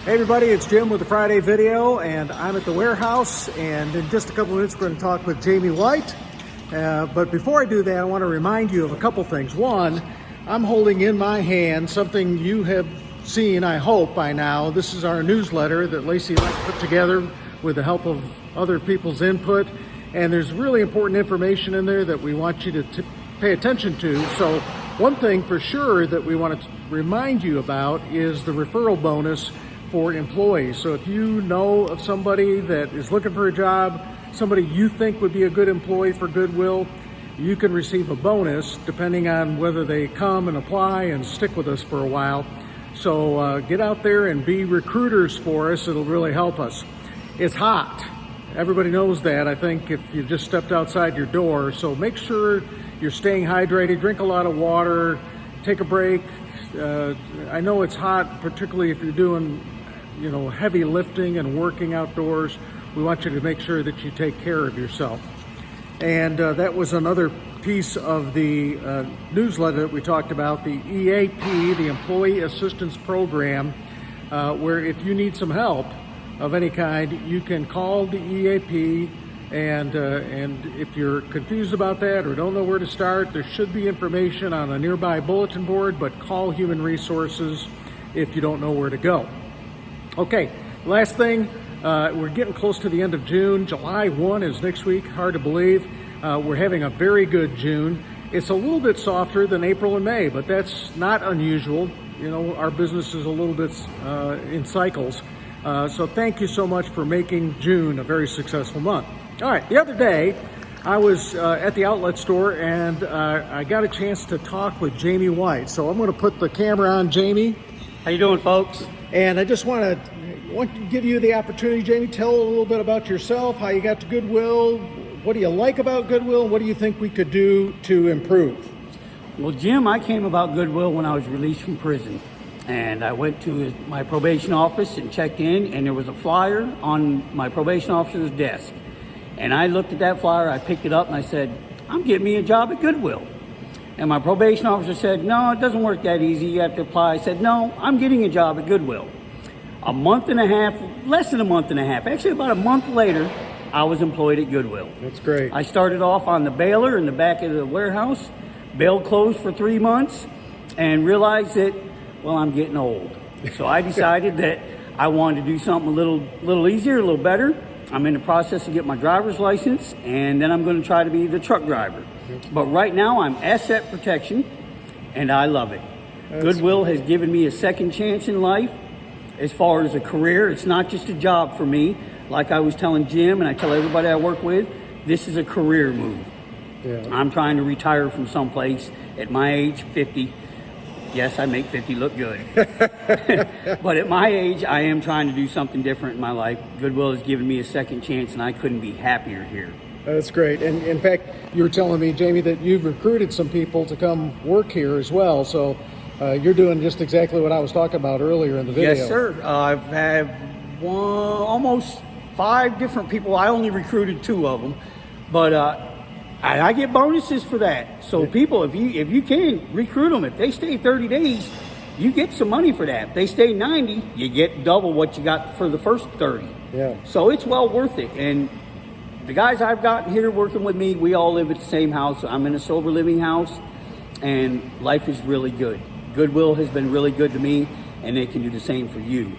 Hey everybody, it's Jim with the Friday video, and I'm at the warehouse, and in just a couple minutes we're going to talk with Jamie White. But before I do that, I want to remind you of a couple things. One, I'm holding in my hand something you have seen, I hope, by now. This is our newsletter that Lacey and I put together with the help of other people's input, and there's really important information in there that we want you to pay attention to. So one thing for sure that we want to remind you about is the referral bonus for employees. So if you know of somebody that is looking for a job, somebody you think would be a good employee for Goodwill, you can receive a bonus depending on whether they come and apply and stick with us for a while. So get out there and be recruiters for us. It'll really help us. It's hot. Everybody knows that, I think, if you just stepped outside your door. So make sure you're staying hydrated, drink a lot of water, take a break. I know it's hot, particularly if you're doing heavy lifting and working outdoors. We want you to make sure that you take care of yourself. And that was another piece of the newsletter that we talked about, the EAP, the Employee Assistance Program, where if you need some help of any kind, you can call the EAP, and if you're confused about that or don't know where to start, there should be information on a nearby bulletin board, but call Human Resources if you don't know where to go. Okay, last thing, we're getting close to the end of June. July 1 is next week, hard to believe. We're having a very good June. It's a little bit softer than April and May, but that's not unusual. Our business is a little bit in cycles. So thank you so much for making June a very successful month. All right, the other day, I was at the outlet store, and I got a chance to talk with Jamie White. So I'm going to put the camera on Jamie. How you doing, folks? And I just want to give you the opportunity, Jamie, tell a little bit about yourself, how you got to Goodwill, what do you like about Goodwill, what do you think we could do to improve? Well, Jim, I came about Goodwill when I was released from prison. And I went to my probation office and checked in, and there was a flyer on my probation officer's desk. And I looked at that flyer, I picked it up, and I said, I'm getting me a job at Goodwill. And my probation officer said, no, it doesn't work that easy. You have to apply. I said, no, I'm getting a job at Goodwill. A month and a half, less than a month and a half, actually about a month later, I was employed at Goodwill. That's great. I started off on the baler in the back of the warehouse, bailed closed for 3 months, and realized that, well, I'm getting old. So I decided that I wanted to do something a little easier, a little better. I'm in the process of getting my driver's license, and then I'm going to try to be the truck driver. But right now I'm asset protection, and I love it. Goodwill has given me a second chance in life as far as a career. It's not just a job for me. Like I was telling Jim, and I tell everybody I work with, this is a career move. Yeah. I'm trying to retire from someplace at my age, 50. Yes, I make 50 look good. But at my age, I am trying to do something different in my life. Goodwill has given me a second chance, and I couldn't be happier here. That's great. And in fact, you were telling me, Jamie, that you've recruited some people to come work here as well. So you're doing just exactly what I was talking about earlier in the video. Yes, sir. I've had almost 5 different people. I only recruited 2 of them. But I get bonuses for that. So people, if you can, recruit them. If they stay 30 days, you get some money for that. If they stay 90, you get double what you got for the first 30. Yeah. So it's well worth it. And the guys I've got here working with me, we all live at the same house. I'm in a sober living house, and life is really good. Goodwill has been really good to me, and they can do the same for you.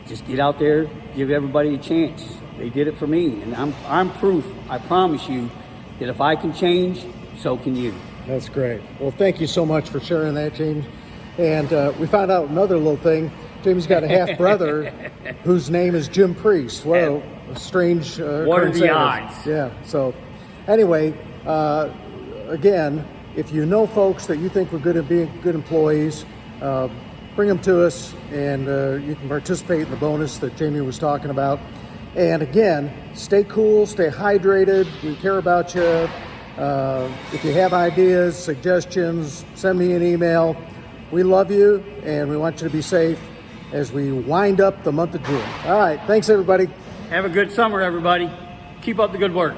Just get out there, give everybody a chance. They did it for me, and I'm proof, I promise you, that if I can change, so can you. That's great. Well, thank you so much for sharing that, James. And we found out another little thing. Jamie's got a half-brother whose name is Jim Priest. What a strange what are the odds? Yeah. So anyway, again, if you know folks that you think we're good at being good employees, bring them to us, and you can participate in the bonus that Jamie was talking about. And again, stay cool, stay hydrated. We care about you. If you have ideas, suggestions, send me an email. We love you, and we want you to be safe as we wind up the month of June. All right, thanks everybody. Have a good summer, everybody. Keep up the good work.